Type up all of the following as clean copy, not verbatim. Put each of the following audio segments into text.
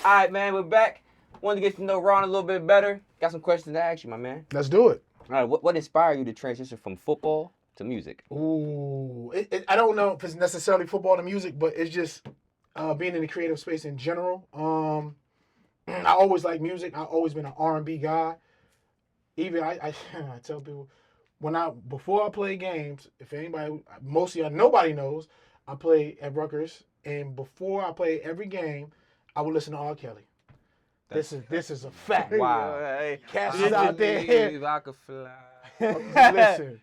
All right, man, we're back. Wanted to get to know Ron a little bit better. Got some questions to ask you, my man. Let's do it. All right, what inspired you to transition from football to music? Ooh, I don't know if it's necessarily football and music, but it's just being in the creative space in general. I always like music. I've always been an R&B guy. Even I tell people before I play games, if anybody, nobody knows, I play at Rutgers, and before I play every game, I would listen to R. Kelly. This is a fact. Wow. Hey, Cats is out there. I could fly. Listen,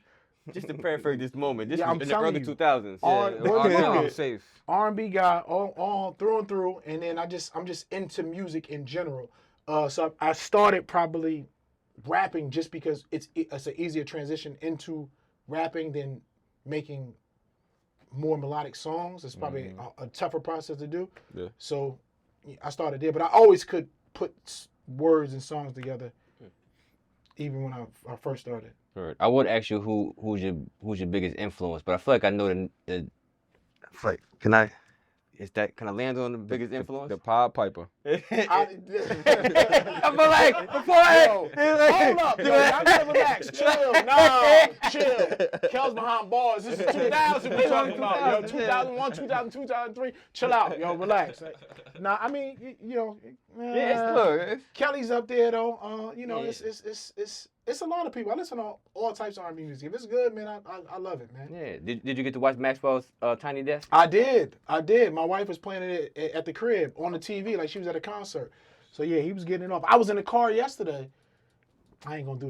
Just to paraphrase this moment, this Yeah, was I'm in the telling early you. 2000s. Word to I'm God. safe. R&B guy all through and through, and then I'm just into music in general. So I started probably rapping just because it's an easier transition into rapping than making more melodic songs. It's probably a tougher process to do. Yeah. So I started there, but I always could put words and songs together, even when I first started. Right. I would ask you who's your biggest influence, but I feel like I know the like, can I land on the biggest influence? The Pied Piper. I feel like before Hold up, yo, y'all gotta relax. Chill, chill. Kel's behind bars. This is 2000 we're talking about. Yo, 2001, 2002, 2003. Chill out, yo, relax. Nah, I mean, look. Kelly's up there though. Yeah. It's a lot of people. I listen to all types of R&B music. If it's good, man, I love it, man. Yeah. Did you get to watch Maxwell's Tiny Desk? I did. My wife was playing it at the crib on the TV like she was at a concert. So yeah, he was getting it off. I was in the car yesterday. I ain't gonna do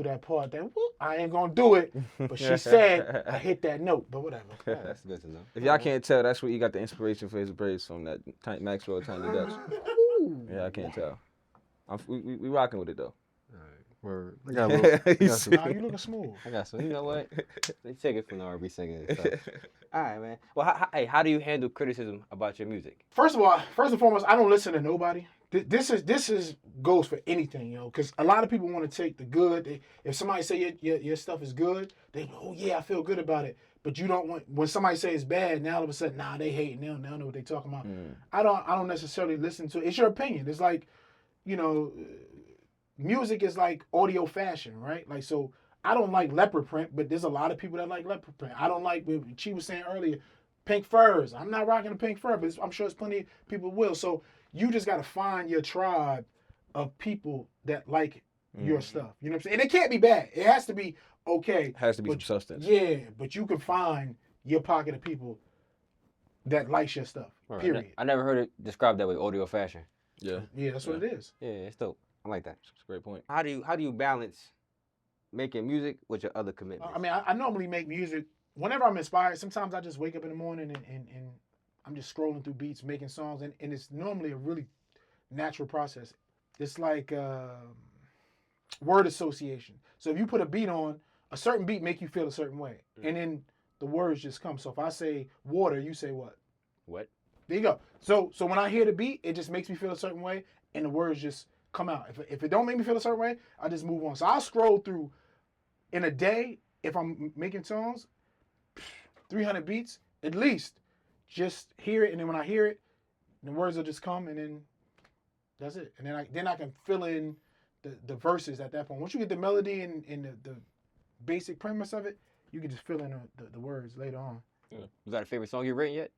that part. I ain't gonna do it. But she said I hit that note. But whatever. That's good to know. If y'all can't tell, that's where he got the inspiration for his braids from that Maxwell Tiny Desk. Yeah, I can't tell. We rocking with it though. Word. I got a little. Nah, you looking smooth. I got some. You know what? They take it from the R&B singing and stuff. All right, man. Well, how do you handle criticism about your music? First and foremost, I don't listen to nobody. This is goes for anything, yo. Because a lot of people want to take the good. If somebody say your stuff is good, they go, oh yeah, I feel good about it. But you don't want when somebody say it's bad. Now all of a sudden, nah, they hating. They don't know what they talking about. I don't necessarily listen to it. It's your opinion. It's like, music is like audio fashion, right? Like, so I don't like leopard print, but there's a lot of people that like leopard print. I don't like, Chi was saying earlier, pink furs. I'm not rocking a pink fur, but I'm sure there's plenty of people will. So you just got to find your tribe of people that like your stuff. You know what I'm saying? And it can't be bad. It has to be okay. It has to be some substance. Yeah, but you can find your pocket of people that likes your stuff, period. I never heard it described that way, audio fashion. Yeah. Yeah, that's what it is. Yeah, it's dope. I like that. That's a great point. How do you balance making music with your other commitments? I mean, I normally make music whenever I'm inspired. Sometimes I just wake up in the morning and I'm just scrolling through beats, making songs, and it's normally a really natural process. It's like word association. So if you put a beat on, a certain beat make you feel a certain way, and then the words just come. So if I say water, you say what? What? There you go. So when I hear the beat, it just makes me feel a certain way, and the words just come out. If it don't make me feel a certain way, I just move on. So I'll scroll through in a day, if I'm making songs, 300 beats at least. Just hear it, and then when I hear it, the words will just come, and then that's it. And then I can fill in the verses at that point. Once you get the melody and the basic premise of it, you can just fill in the words later on. Yeah. You got a favorite song you've written yet?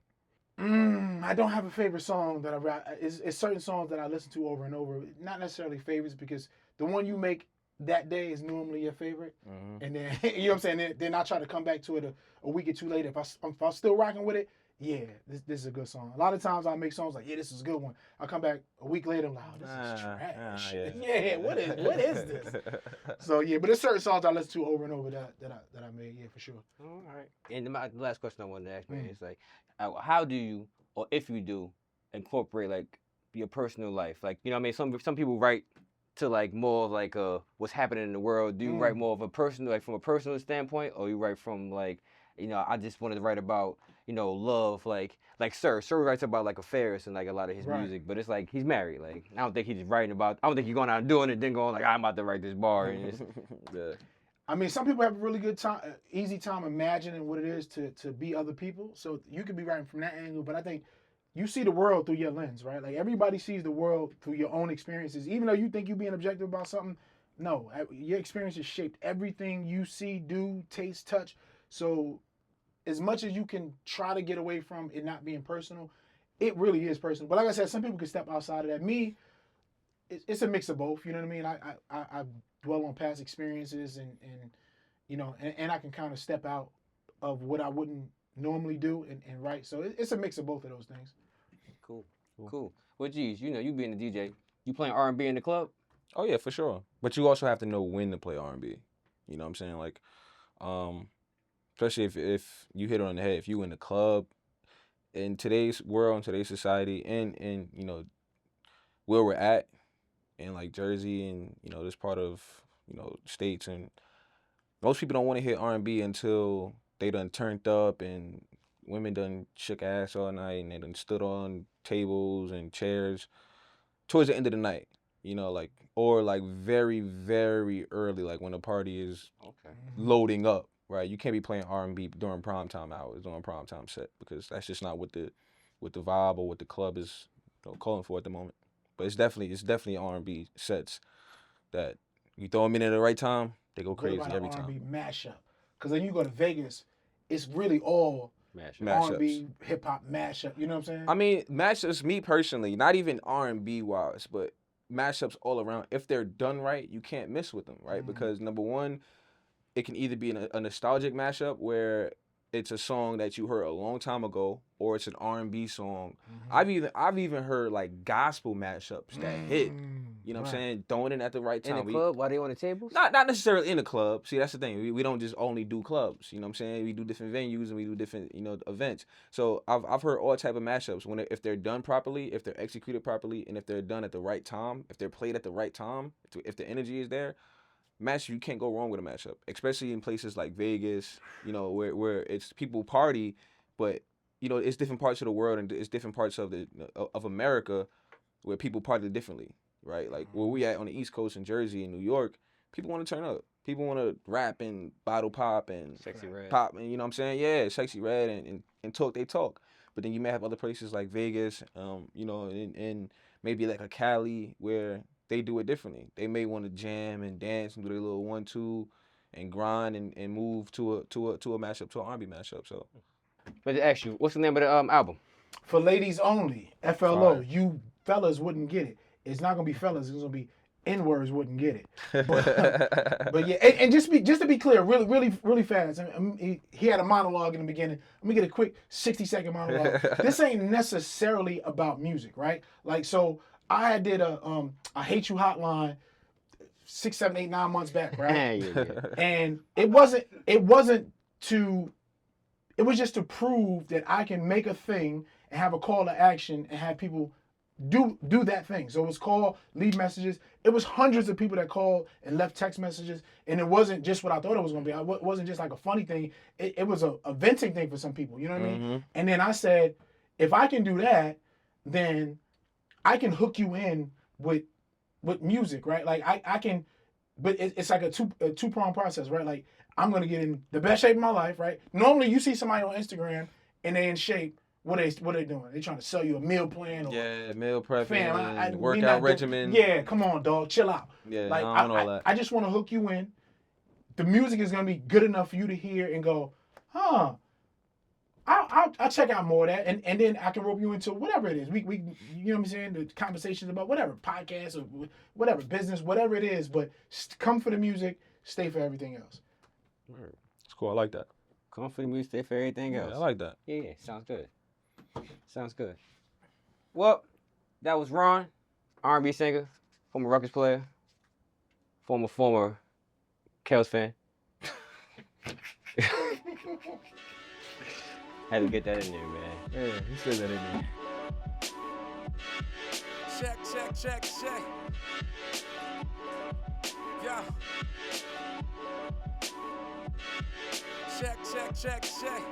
I don't have a favorite song that I rap. It's certain songs that I listen to over and over. Not necessarily favorites, because the one you make that day is normally your favorite. And then, you know what I'm saying? Then I try to come back to it a week or two later. If I'm still rocking with it, yeah, this is a good song. A lot of times I make songs like, yeah, this is a good one. I come back a week later, I'm like, oh, this is trash. Yeah, what is this? So yeah, but there's certain songs I listen to over and over that I made, yeah, for sure. All right. And the last question I wanted to ask, man, is like, how do you, or if you do, incorporate like your personal life? Like, you know what I mean? Some people write to like more of like what's happening in the world. Do you write more of a personal, like from a personal standpoint, or you write from like, I just wanted to write about, love, like Sir writes about like affairs and like a lot of his music, but it's like he's married. Like I don't think he's writing about. I don't think he's going out and doing it, then going like I'm about to write this bar. And it's, Yeah. I mean, some people have a really good time, easy time imagining what it is to be other people. So you could be writing from that angle, but I think, you see the world through your lens, right? Like everybody sees the world through your own experiences. Even though you think you're being objective about something, no, your experiences shaped everything you see, do, taste, touch. So as much as you can try to get away from it not being personal, it really is personal. But like I said, some people can step outside of that. Me, it's a mix of both. You know what I mean? I dwell on past experiences and you know, and I can kind of step out of what I wouldn't normally do and write. So it's a mix of both of those things. Cool. Well, geez, you know, you being a DJ, you playing R&B in the club? Oh yeah, for sure. But you also have to know when to play R&B. You know what I'm saying? Like, especially if you hit it on the head. If you in the club, in today's world, in today's society, and you know where we're at, in like Jersey and you know this part of states, and most people don't want to hit R&B until they done turned up and women done shook ass all night and they done stood on tables and chairs towards the end of the night. You know, like or like very very early, like when the party is loading up. Right, you can't be playing R&B during prime time hours, during prime time set, because that's just not what the vibe or what the club is calling for at the moment. But it's definitely R&B sets that you throw them in at the right time, they go crazy every time. R&B mashup, because then you go to Vegas, it's really all Mashups. R&B hip hop mashup. You know what I'm saying? I mean, mashups. Me personally, not even R&B wise, but mashups all around. If they're done right, you can't miss with them, right? Because number one, it can either be a nostalgic mashup where it's a song that you heard a long time ago, or it's an R&B song. I've even heard like gospel mashups that hit. You know what I'm saying? Throwing it at the right time. In the club while they on the tables? Not necessarily in the club. See, that's the thing. We don't just only do clubs. You know what I'm saying? We do different venues and we do different events. So I've heard all type of mashups if they're done properly, if they're executed properly, and if they're done at the right time, if they're played at the right time, if the energy is there. You can't go wrong with a mashup, especially in places like Vegas, where it's people party, but it's different parts of the world and it's different parts of America where people party differently, right? Like where we at on the East Coast in Jersey and New York, people want to turn up, people want to rap and bottle pop and Sexy Red pop, and you know what I'm saying? Yeah, Sexy Red and talk they talk, but then you may have other places like Vegas, and maybe like a Cali where they do it differently. They may want to jam and dance and do their little 1-2 and grind and move to a mashup, to an R&B mashup. So, but to ask you, what's the name of the album? For ladies only, FLO. Fire. You fellas wouldn't get it. It's not gonna be fellas. It's gonna be N-words wouldn't get it. But yeah, and just to be clear, really fast. He had a monologue in the beginning. Let me get a quick 60-second monologue. This ain't necessarily about music, right? Like so. I did a Hate You hotline 6, 7, 8, 9 months back, right? Yeah. And it was just to prove that I can make a thing and have a call to action and have people do that thing. So it was called Leave Messages. It was hundreds of people that called and left text messages, and it wasn't just what I thought it was gonna be. It wasn't just like a funny thing. It was a venting thing for some people. You know what I mean? And then I said, if I can do that, then I can hook you in with music, right? Like I can, but it's like a two-pronged process, right? Like I'm gonna get in the best shape of my life, right? Normally you see somebody on Instagram and they in shape. What they doing? They trying to sell you a meal plan or meal prep, workout regimen. Yeah, come on, dog, chill out. Yeah, like I don't know that. I just want to hook you in. The music is gonna be good enough for you to hear and go, huh. I'll check out more of that, and then I can rope you into whatever it is. We you know what I'm saying? The conversations about whatever, podcasts or whatever, business, whatever it is. But come for the music, stay for everything else. It's cool. I like that. Come for the music, stay for everything else. I like that. Yeah, sounds good. Well, that was Ron, R&B singer, former Rutgers player, former Kels fan. Had to get that in there, man. Yeah, he said that in there. Check. Yeah. Check.